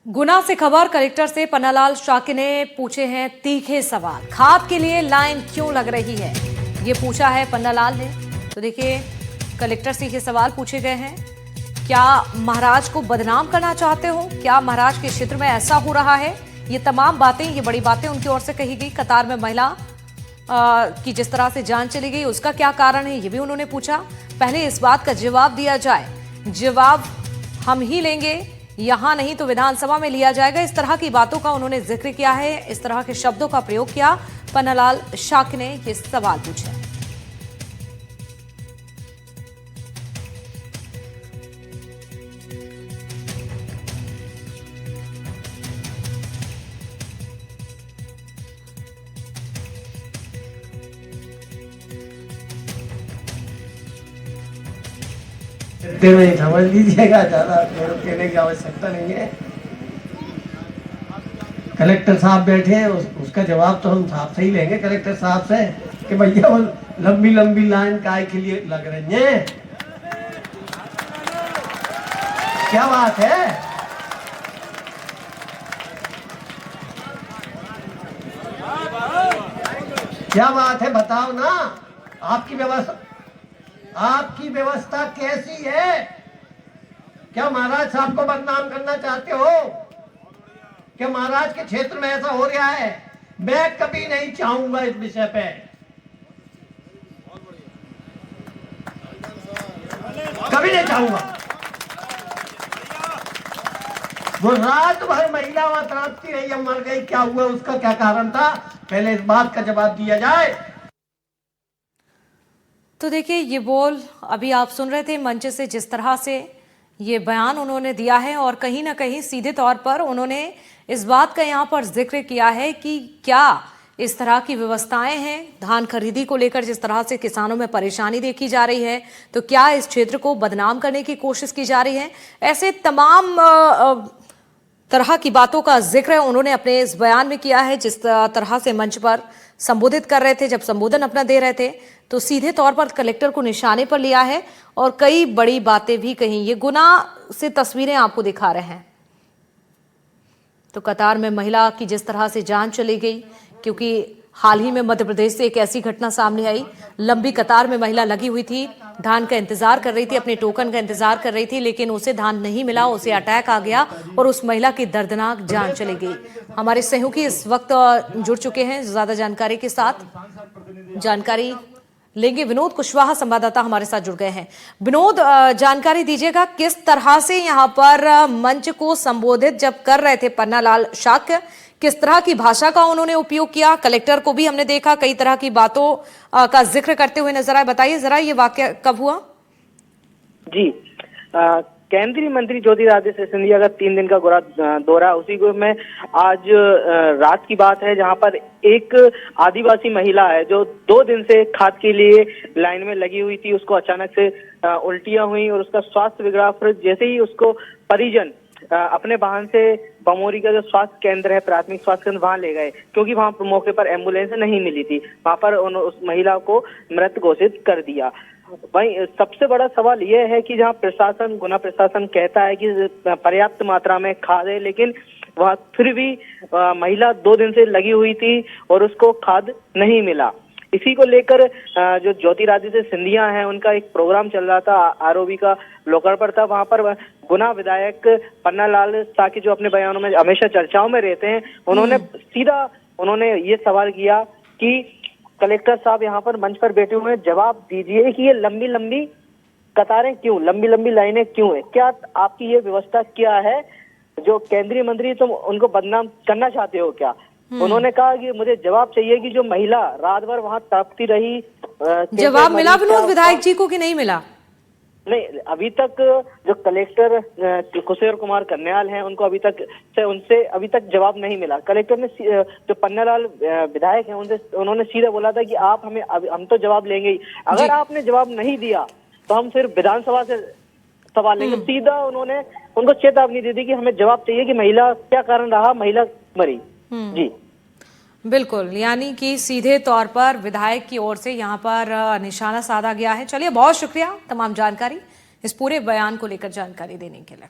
गुना से खबर कलेक्टर से पन्नालाल शाक्य ने पूछे हैं तीखे सवाल। खाद के लिए लाइन क्यों लग रही है, ये पूछा है पन्नालाल ने। तो देखिए, कलेक्टर से ये सवाल पूछे गए हैं। क्या महाराज को बदनाम करना चाहते हो? क्या महाराज के क्षेत्र में ऐसा हो रहा है? ये तमाम बातें, ये बड़ी बातें उनकी ओर से कही गई। कतार में महिला की जिस तरह से जान चली गई, उसका क्या कारण है, ये भी उन्होंने पूछा। पहले इस बात का जवाब दिया जाए, जवाब हम ही लेंगे, यहां नहीं तो विधानसभा में लिया जाएगा। इस तरह की बातों का उन्होंने जिक्र किया है, इस तरह के शब्दों का प्रयोग किया। पन्नालाल शाक्य ने ये सवाल पूछे। इतने में समझ लीजिएगा, ज्यादा कहने की आवश्यकता नहीं है। कलेक्टर साहब बैठे हैं, उसका जवाब तो हम साहब से ही लेंगे कलेक्टर साहब से कि भैया वो लंबी लंबी लाइन काय के लिए लग रही है, क्या बात है? क्या बात है, बताओ ना। आपकी व्यवस्था कैसी है? क्या महाराज साहब को बदनाम करना चाहते हो? क्या महाराज के क्षेत्र में ऐसा हो रहा है? मैं कभी नहीं चाहूंगा इस विषय पे। कभी नहीं चाहूंगा। वो रात भर महिला वहां तड़पती रही, अब मर गई, क्या हुआ, उसका क्या कारण था? पहले इस बात का जवाब दिया जाए। तो देखिए, ये बोल अभी आप सुन रहे थे मंच से, जिस तरह से ये बयान उन्होंने दिया है, और कहीं ना कहीं सीधे तौर पर उन्होंने इस बात का यहाँ पर जिक्र किया है कि क्या इस तरह की व्यवस्थाएं हैं धान खरीदी को लेकर, जिस तरह से किसानों में परेशानी देखी जा रही है, तो क्या इस क्षेत्र को बदनाम करने की कोशिश की जा रही है। ऐसे तमाम तरह की बातों का जिक्र उन्होंने अपने इस बयान में किया है। जिस तरह से मंच पर संबोधित कर रहे थे, जब संबोधन अपना दे रहे थे, तो सीधे तौर पर कलेक्टर को निशाने पर लिया है और कई बड़ी बातें भी कही। ये गुना से तस्वीरें आपको दिखा रहे हैं। तो कतार में महिला की जिस तरह से जान चली गई, क्योंकि हाल ही में मध्य प्रदेश से एक ऐसी घटना सामने आई। लंबी कतार में महिला लगी हुई थी, धान का इंतजार कर रही थी, अपने टोकन का इंतजार कर रही थी, लेकिन उसे धान नहीं मिला, उसे अटैक आ गया और उस महिला की दर्दनाक जान चली गई। हमारे सहयोगी इस वक्त जुड़ चुके हैं ज्यादा जानकारी के साथ, जानकारी लेंगे। विनोद कुशवाहा संवाददाता हमारे साथ जुड़ गए हैं। विनोद, जानकारी दीजिएगा, किस तरह से यहाँ पर मंच को संबोधित जब कर रहे थे पन्नालाल शाक्य, किस तरह की भाषा का उन्होंने उपयोग किया? कलेक्टर को भी हमने देखा कई तरह की बातों का जिक्र करते हुए नजर आए। बताइए जरा, ये वाकया कब हुआ? जी, केंद्रीय मंत्री ज्योतिरादित्य सिंधिया का 3 दिन का दौरा, उसी को में आज रात की बात है, जहां पर एक आदिवासी महिला है जो 2 दिन से खाद के लिए लाइन में लगी हुई थी। उसको अचानक से उल्टियां हुई और उसका स्वास्थ्य बिगड़ा। फिर जैसे ही उसको परिजन अपने वाहन से बमोरी का जो स्वास्थ्य केंद्र है, प्राथमिक स्वास्थ्य केंद्र, वहां ले गए, क्योंकि वहां मौके पर एम्बुलेंस नहीं मिली थी। वहां पर उस महिला को मृत घोषित कर दिया। भाई, सबसे बड़ा सवाल यह है कि जहां प्रशासन, गुना प्रशासन कहता है कि पर्याप्त मात्रा में खाद है, लेकिन वह फिर भी महिला 2 दिन से लगी हुई थी और उसको खाद नहीं मिला। इसी को लेकर जो ज्योतिरादित्य सिंधिया हैं, उनका एक प्रोग्राम चल रहा था, आरओबी का लोकार्पण था। वहां पर गुना विधायक पन्नालाल शाक्य, जो अपने बयानों में हमेशा चर्चाओं में रहते हैं, उन्होंने ये सवाल किया कि कलेक्टर साहब यहाँ पर मंच पर बैठे हुए हैं, जवाब दीजिए कि ये लंबी लंबी कतारें क्यों, लंबी लंबी लाइनें क्यों है? क्या आपकी ये व्यवस्था क्या है? जो केंद्रीय मंत्री, तुम उनको बदनाम करना चाहते हो क्या? उन्होंने कहा कि मुझे जवाब चाहिए कि जो महिला रात भर वहां तड़पती रही। जवाब मिला विनोद विधायक जी को कि नहीं मिला? नहीं, अभी तक जो कलेक्टर कुशेर कुमार कन्याल हैं, उनको उनसे अभी तक जवाब नहीं मिला। कलेक्टर ने जो पन्नालाल विधायक हैं, उन्होंने सीधा बोला था कि हम तो जवाब लेंगे ही। अगर आपने जवाब नहीं दिया तो हम फिर विधानसभा से सवाल लेंगे। सीधा उन्होंने उनको चेतावनी दी थी कि हमें जवाब चाहिए कि महिला क्या कारण रहा, महिला मरी। जी बिल्कुल, यानी कि सीधे तौर पर विधायक की ओर से यहाँ पर निशाना साधा गया है। चलिए, बहुत शुक्रिया तमाम जानकारी, इस पूरे बयान को लेकर जानकारी देने के लिए।